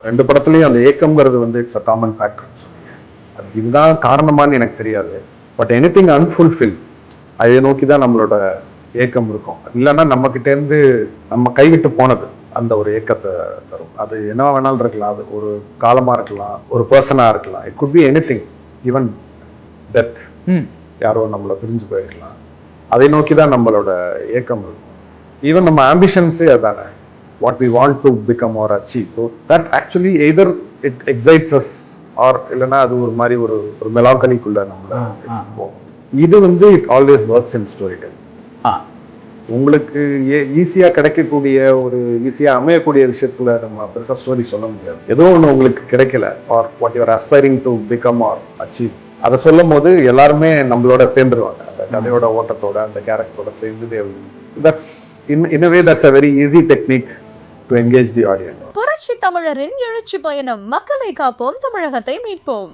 2 படத்துலயும் அந்த ஏக்கம்ங்கிறது வந்து இட்ஸ் அ காமன் ஃபேக்டர். அது இதுதான் காரணமான்னு எனக்கு தெரியாது. பட் எனிதிங் அன்ஃபுல்ஃபில் அதை நோக்கி தான் நம்மளோட ஏக்கம் இருக்கும். இல்லைன்னா நம்ம கிட்ட இருந்து நம்ம கைவிட்டு போனது அந்த ஒரு ஏக்கத்தை தரும். அது என்ன வேணாலும் இருக்கலாம். அது ஒரு காலமா இருக்கலாம், ஒரு பர்சனா இருக்கலாம். It could be anything, even death. யாரோ நம்மளை பிரிஞ்சு போயிருக்கலாம். அதை நோக்கி தான் நம்மளோட ஏக்கம் இருக்கும். ஈவன் நம்ம ஆம்பிஷன்ஸே அதானே, what we want to become or achieve. So that actually either it excites us or இல்லைன்னா அது ஒரு மாதிரி ஒரு மெலாங்கலிக்குள்ள நம்மள போகும். இது வந்து it always works in story telling. உங்களுக்கு ஈஸியா கிடைக்கக்கூடிய ஒரு ஈஸியா அமையக்கூடிய விஷயத்துல நம்ம பெருசா ஸ்டோரி சொல்ல முடியாது. ஏதோ ஒண்ணு உங்களுக்கு கிடைக்கல or what you're aspiring to become or achieve, அதை சொல்லும் போது எல்லாருமே நம்மளோட சேர்ந்துருவாங்க. அந்த கதையோட ஓட்டத்தோட அந்த கேரக்டரோட சேர்ந்து that's in a way that's a very easy technique to engage the audience. புரட்சி தமிழரின் எழுச்சி பயணம். மக்களை காப்போம், தமிழகத்தை மீட்போம்.